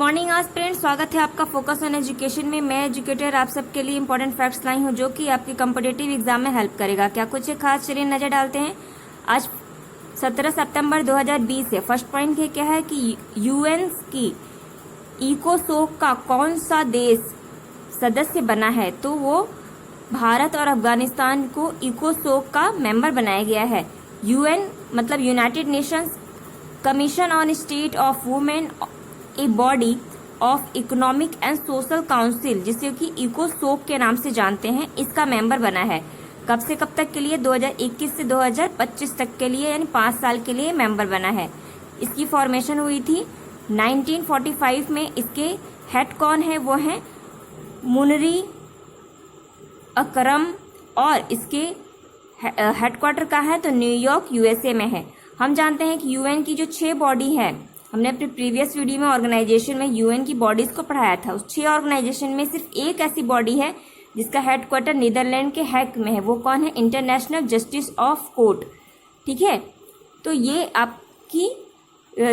Morning आज friends, स्वागत है आपका फोकस ऑन एजुकेशन में। मैं एजुकेटर आप सबके लिए इंपॉर्टेंट फैक्ट्स लाई हूँ जो कि आपके कॉम्पिटिटिव एग्जाम में हेल्प करेगा। क्या कुछ है खास, चलिए नजर डालते हैं। आज 17 सितंबर 2020 है। फर्स्ट पॉइंट है क्या है कि यूएन की इकोसोक का कौन सा देश सदस्य बना है, तो वो भारत और अफगानिस्तान को इकोसोक का मेंबर बनाया गया है। यूएन मतलब United Nations commission on state of women, a body of economic and social council, जिसे कि इकोसोक के नाम से जानते हैं, इसका मेंबर बना है। कब से कब तक के लिए? 2021 से 2025 तक के लिए, यानी 5 साल के लिए मेंबर बना है। इसकी फॉर्मेशन हुई थी 1945 में। इसके हेड कौन है? वो है मुनरी अकरम, और इसके हेडक्वार्टर का है तो न्यूयॉर्क यूएसए में है। हम जानते हैं कि यूएन की जो 6 बॉडी है, हमने अपने प्रीवियस वीडियो में ऑर्गेनाइजेशन में यूएन की बॉडीज को पढ़ाया था। उस 6 ऑर्गेनाइजेशन में सिर्फ एक ऐसी बॉडी है जिसका हेडक्वार्टर नीदरलैंड के हैग में है। वो कौन है? International justice of court. ठीक है, तो ये आपकी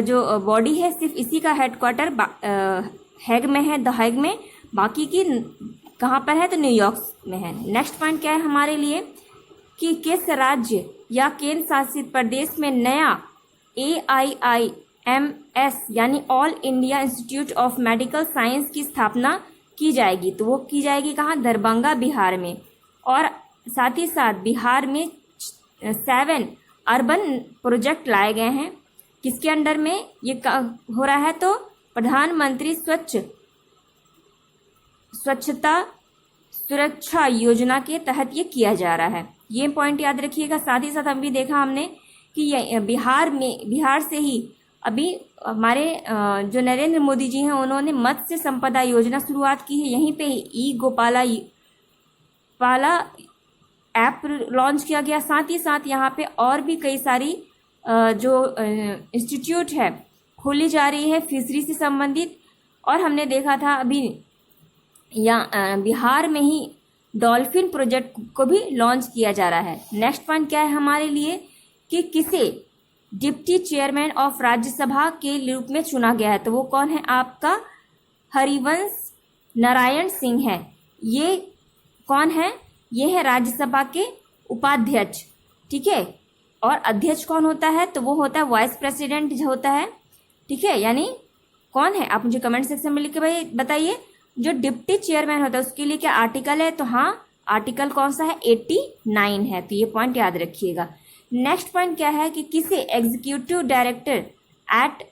जो बॉडी है सिर्फ इसी का हेडक्वार्टर हैग में है, द हैग में। बाकी की कहाँ पर है? तो न्यूयॉर्क में है। नेक्स्ट पॉइंट क्या है हमारे लिए कि किस राज्य या केंद्र शासित प्रदेश में नया AIIMS यानी all India institute of medical science की स्थापना की जाएगी? तो वो की जाएगी कहाँ? दरभंगा, बिहार में। और साथ ही साथ बिहार में 7 अर्बन प्रोजेक्ट लाए गए हैं। किसके अंडर में ये हो रहा है? तो प्रधानमंत्री स्वच्छता सुरक्षा योजना के तहत ये किया जा रहा है। ये पॉइंट याद रखिएगा। साथ ही साथ हम भी देखा हमने कि बिहार से ही अभी हमारे जो नरेंद्र मोदी जी हैं, उन्होंने मत्स्य संपदा योजना शुरुआत की है। यहीं पे ई गोपाला ऐप लॉन्च किया गया। साथ ही साथ यहाँ पे और भी कई सारी जो इंस्टीट्यूट है खोली जा रही है फिशरी से संबंधित। और हमने देखा था अभी बिहार में ही डॉल्फिन प्रोजेक्ट को भी लॉन्च किया जा रहा है। नेक्स्ट पॉइंट क्या है हमारे लिए कि किसे डिप्टी चेयरमैन ऑफ राज्यसभा के रूप में चुना गया है? तो वो कौन है? आपका हरिवंश नारायण सिंह है। ये कौन है? ये है राज्यसभा के उपाध्यक्ष। ठीक है, और अध्यक्ष कौन होता है? तो वो होता है वाइस प्रेसिडेंट होता है। ठीक है, यानी कौन है? आप मुझे कमेंट सेक्शन में लिख के भाई बताइए। जो डिप्टी चेयरमैन होता है उसके लिए क्या आर्टिकल है? तो हाँ, आर्टिकल कौन सा है? 89 है। तो ये पॉइंट याद रखिएगा। नेक्स्ट पॉइंट क्या है कि किसे executive director at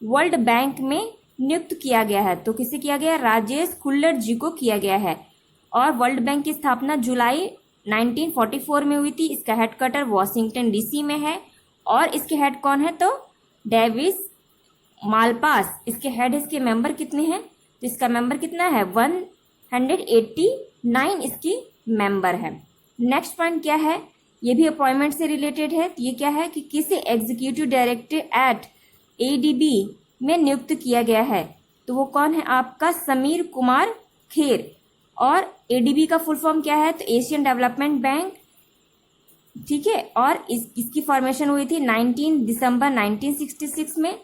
world bank में नियुक्त किया गया है? तो किसे किया गया? राजेश खुल्लर जी को किया गया है। और वर्ल्ड बैंक की स्थापना जुलाई 1944 में हुई थी। इसका हेडक्वार्टर वॉशिंगटन DC में है। और इसके हेड कौन है? तो डेविस मालपास इसके हेड। इसके मेंबर कितने हैं? तो इसका मेंबर कितना है? 189 इसकी मेंबर है। नेक्स्ट पॉइंट क्या है? ये भी अपॉइंटमेंट से रिलेटेड है। तो ये क्या है कि किसे एग्जीक्यूटिव डायरेक्टर एट ADB में नियुक्त किया गया है? तो वो कौन है? आपका समीर कुमार खेर। और ADB का फुल फॉर्म क्या है? तो एशियन डेवलपमेंट बैंक। ठीक है, और इसकी फॉर्मेशन हुई थी 19 दिसंबर 1966 में।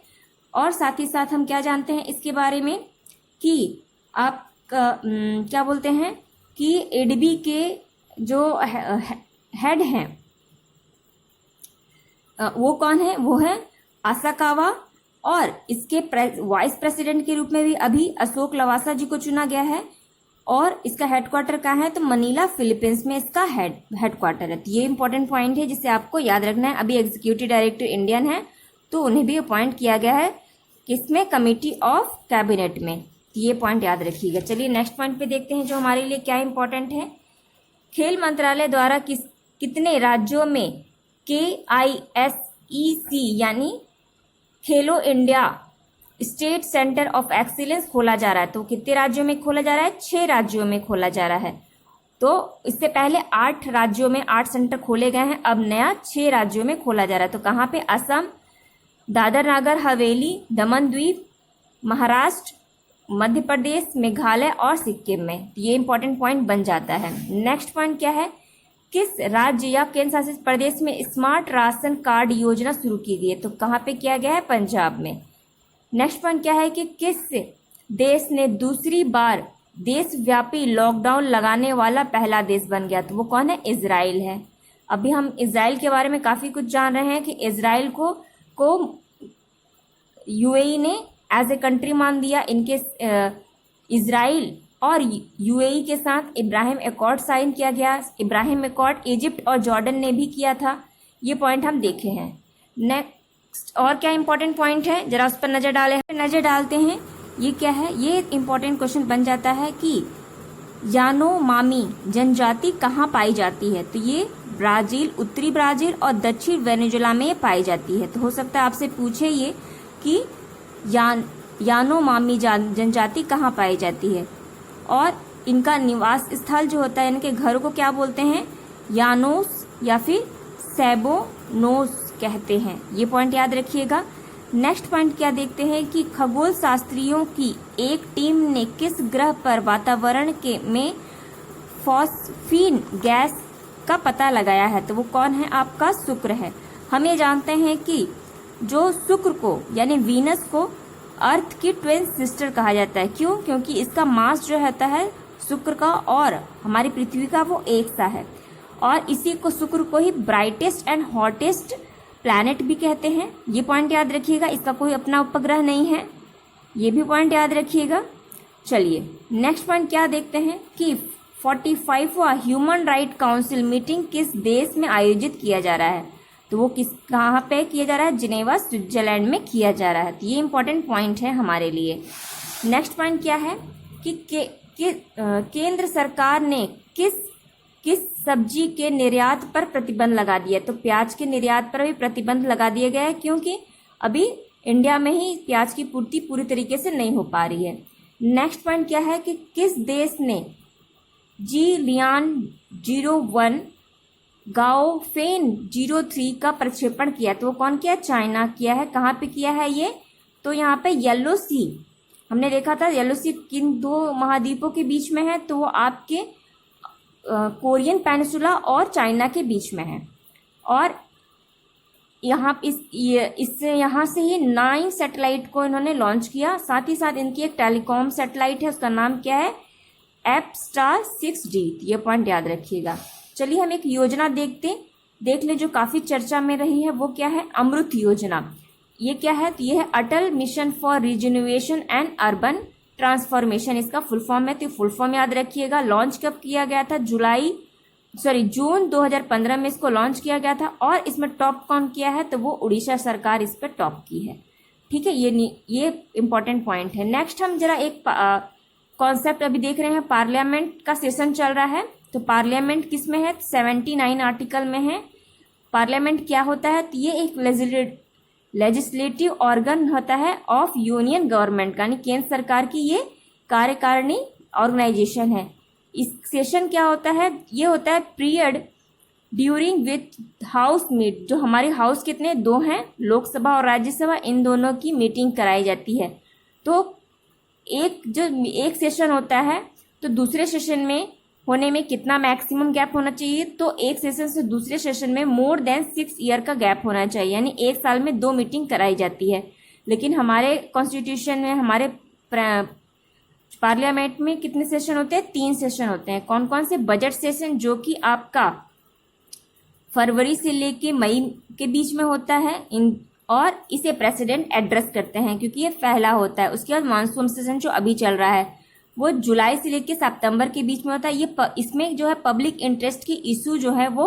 और साथ ही साथ हम क्या जानते हैं इसके बारे में कि आप क्या बोलते हैं कि ADB के जो हेड हैं वो कौन है? वो है आसाकावा। और इसके वाइस प्रेसिडेंट के रूप में भी अभी अशोक लवासा जी को चुना गया है। और इसका हेडक्वार्टर कहाँ है? तो मनीला, फिलीपींस में इसका हेडक्वार्टर है। तो ये इंपॉर्टेंट पॉइंट है जिसे आपको याद रखना है। अभी एग्जीक्यूटिव डायरेक्टर इंडियन है, तो उन्हें भी अपॉइंट किया गया है किसमें? कमिटी ऑफ कैबिनेट में। तो ये पॉइंट याद रखिएगा। चलिए नेक्स्ट पॉइंट पे देखते हैं जो हमारे लिए क्या इंपॉर्टेंट है। खेल मंत्रालय द्वारा कितने राज्यों में KISEC यानी खेलो India state centre of excellence खोला जा रहा है? तो कितने राज्यों में खोला जा रहा है? 6 राज्यों में खोला जा रहा है। तो इससे पहले 8 राज्यों में 8 सेंटर खोले गए हैं। अब नया 6 राज्यों में खोला जा रहा है। तो कहाँ पे? असम, दादर नागर हवेली, दमन द्वीप, महाराष्ट्र, मध्य प्रदेश, मेघालय और सिक्किम में। ये इंपॉर्टेंट पॉइंट बन जाता है। नेक्स्ट पॉइंट क्या है? किस राज्य या केंद्र शासित प्रदेश में स्मार्ट राशन कार्ड योजना शुरू की गई है? तो कहाँ पे किया गया है? पंजाब में। नेक्स्ट पॉइंट क्या है कि किस देश ने दूसरी बार देशव्यापी लॉकडाउन लगाने वाला पहला देश बन गया? तो वो कौन है? इजराइल है। अभी हम इजराइल के बारे में काफ़ी कुछ जान रहे हैं कि इजराइल को यूएई ने एज ए कंट्री मान दिया। इनके इजराइल और यूएई के साथ इब्राहिम अकॉर्ड साइन किया गया। इब्राहिम अकॉर्ड इजिप्ट और जॉर्डन ने भी किया था। ये पॉइंट हम देखे हैं। नेक्स्ट और क्या इंपॉर्टेंट पॉइंट है, जरा उस पर नज़र डालते हैं। ये क्या है? ये इंपॉर्टेंट क्वेश्चन बन जाता है कि यानोमामी जनजाति कहाँ पाई जाती है? तो ये ब्राज़ील, उत्तरी ब्राज़ील और दक्षिण वेनेजुएला में पाई जाती है। तो हो सकता है आपसे पूछे ये कि यानोमामी जनजाति कहाँ पाई जाती है, और इनका निवास स्थल जो होता है, इनके घर को क्या बोलते हैं? यानोस या फिर सेबोनोस कहते हैं। ये पॉइंट याद रखिएगा। नेक्स्ट पॉइंट क्या देखते हैं कि खगोल शास्त्रियों की एक टीम ने किस ग्रह पर वातावरण में फॉस्फीन गैस का पता लगाया है? तो वो कौन है? आपका शुक्र है। हम ये जानते हैं कि जो शुक्र को यानी वीनस को अर्थ की ट्विन सिस्टर कहा जाता है। क्यों? क्योंकि इसका मास जो रहता है शुक्र का और हमारी पृथ्वी का वो एक सा है, और इसी को शुक्र को ही ब्राइटेस्ट एंड हॉटेस्ट प्लैनेट भी कहते हैं। ये पॉइंट याद रखिएगा। इसका कोई अपना उपग्रह नहीं है, ये भी पॉइंट याद रखिएगा। चलिए नेक्स्ट पॉइंट क्या देखते हैं कि 45वां ह्यूमन राइट काउंसिल मीटिंग किस देश में आयोजित किया जा रहा है? तो वो कहाँ पे किया जा रहा है? जिनेवा, स्विट्जरलैंड में किया जा रहा है। तो ये इंपॉर्टेंट पॉइंट है हमारे लिए। नेक्स्ट पॉइंट क्या है कि केंद्र सरकार ने किस सब्जी के निर्यात पर प्रतिबंध लगा दिया? तो प्याज के निर्यात पर भी प्रतिबंध लगा दिया गया है, क्योंकि अभी इंडिया में ही प्याज की पूर्ति पूरी तरीके से नहीं हो पा रही है। नेक्स्ट पॉइंट क्या है कि किस देश ने जिलियान 01 गाओफेन 03 का प्रक्षेपण किया? तो वो कौन किया? चाइना किया है। कहाँ पे किया है ये? तो यहाँ पे येलो सी, हमने देखा था येलो सी किन दो महाद्वीपों के बीच में है? तो वो आपके कोरियन पेनिसुला और चाइना के बीच में है। और यहाँ यहाँ से ही 9 सैटेलाइट को इन्होंने लॉन्च किया। साथ ही साथ इनकी एक टेलीकॉम सैटेलाइट है, उसका नाम क्या है? एपस्टार 6D। ये पॉइंट याद रखिएगा। चलिए हम एक योजना देख ले जो काफ़ी चर्चा में रही है। वो क्या है? अमृत योजना। ये क्या है? तो ये है Atal mission for rejuvenation and urban transformation, इसका फुल फॉर्म है। तो फुल फॉर्म याद रखिएगा। लॉन्च कब किया गया था? जून 2015 में इसको लॉन्च किया गया था। और इसमें टॉप कौन किया है? तो वो उड़ीसा सरकार इस पर टॉप की है। ठीक है, ये इंपॉर्टेंट पॉइंट है। नेक्स्ट हम जरा एक कॉन्सेप्ट अभी देख रहे हैं। पार्लियामेंट का सेशन चल रहा है। तो पार्लियामेंट किस में है? 79 आर्टिकल में है। पार्लियामेंट क्या होता है? तो ये एक लेजिस्लेटिव ऑर्गन होता है ऑफ यूनियन गवर्नमेंट का, यानी केंद्र सरकार की ये कार्यकारिणी ऑर्गेनाइजेशन है। इस सेशन क्या होता है? ये होता है period during with house meet, जो हमारे हाउस कितने? 2 हैं, लोकसभा और राज्यसभा, इन दोनों की मीटिंग कराई जाती है। तो एक सेशन होता है, तो दूसरे सेशन में होने में कितना मैक्सिमम गैप होना चाहिए? तो एक सेशन से दूसरे सेशन में मोर देन 6 ईयर का गैप होना चाहिए, यानी 1 साल में 2 मीटिंग कराई जाती है। लेकिन हमारे कॉन्स्टिट्यूशन में, हमारे पार्लियामेंट में कितने सेशन होते हैं? 3 सेशन होते हैं। कौन कौन से? बजट सेशन, जो कि आपका फरवरी से लेके मई के बीच में होता है, और इसे प्रेसिडेंट एड्रेस करते हैं क्योंकि ये पहला होता है। उसके बाद मानसून सेशन जो अभी चल रहा है वो जुलाई से लेकर सितंबर के बीच में होता है। इसमें जो है पब्लिक इंटरेस्ट की इशू जो है वो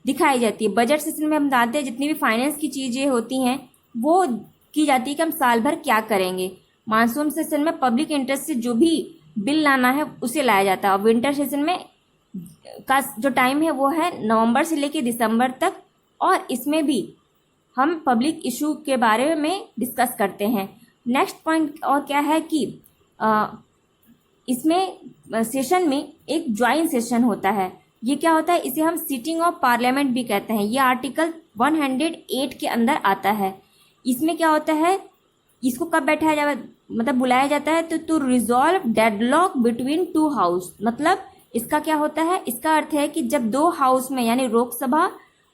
दिखाई जाती है। बजट सेशन में हम जानते हैं जितनी भी फाइनेंस की चीज़ें होती हैं वो की जाती है कि हम साल भर क्या करेंगे। मानसून सेशन में पब्लिक इंटरेस्ट से जो भी बिल लाना है उसे लाया जाता है। और विंटर सेशन में का जो टाइम है वो है नवंबर से लेकर दिसंबर तक, और इसमें भी हम पब्लिक इशू के बारे में डिस्कस करते हैं। नेक्स्ट पॉइंट और क्या है कि इसमें सेशन में एक ज्वाइंट सेशन होता है। ये क्या होता है? इसे हम सिटिंग ऑफ पार्लियामेंट भी कहते हैं। ये आर्टिकल 108 के अंदर आता है। इसमें क्या होता है? इसको कब बैठाया जाए, मतलब बुलाया जाता है तो रिजॉल्व डेडलॉक बिटवीन 2 हाउस। मतलब इसका क्या होता है? इसका अर्थ है कि जब 2 हाउस में, यानी लोकसभा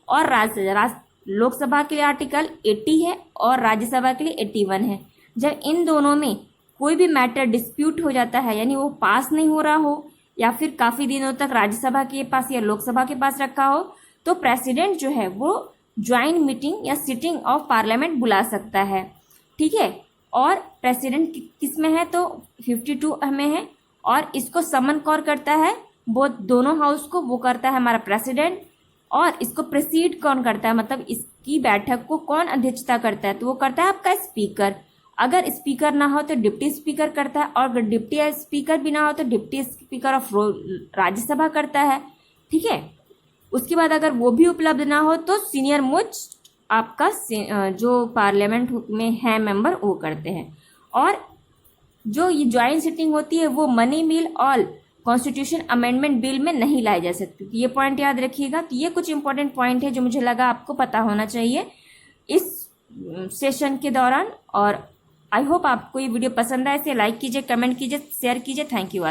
और राज्यसभा, लोकसभा के लिए आर्टिकल 80 है और राज्यसभा के लिए 81 है, जब इन दोनों में कोई भी मैटर डिस्प्यूट हो जाता है, यानी वो पास नहीं हो रहा हो या फिर काफी दिनों तक राज्यसभा के पास या लोकसभा के पास रखा हो, तो प्रेसिडेंट जो है वो ज्वाइंट मीटिंग या सिटिंग ऑफ पार्लियामेंट बुला सकता है। ठीक है, और प्रेसिडेंट किस में है, तो 52 में है, और इसको समन कौन करता है, वो दोनों हाउस को वो करता है हमारा प्रेसिडेंट, और इसको प्रेसीड कौन करता है, मतलब इसकी बैठक को कौन अध्यक्षता करता है, तो वो करता है आपका स्पीकर। अगर स्पीकर ना हो तो डिप्टी स्पीकर करता है, और अगर डिप्टी स्पीकर भी ना हो तो डिप्टी स्पीकर ऑफ राज्यसभा करता है। ठीक है, उसके बाद अगर वो भी उपलब्ध ना हो तो सीनियर मोस्ट आपका जो पार्लियामेंट में है मेंबर वो करते हैं। और जो ये ज्वाइंट सिटिंग होती है वो मनी बिल और कॉन्स्टिट्यूशन अमेंडमेंट बिल में नहीं लाई जा सकती। तो ये पॉइंट याद रखिएगा। तो ये कुछ इंपॉर्टेंट पॉइंट है जो मुझे लगा आपको पता होना चाहिए इस सेशन के दौरान। और आई होप आपको ये वीडियो पसंद आए। इसे लाइक कीजिए, कमेंट कीजिए, शेयर कीजिए। Thank you.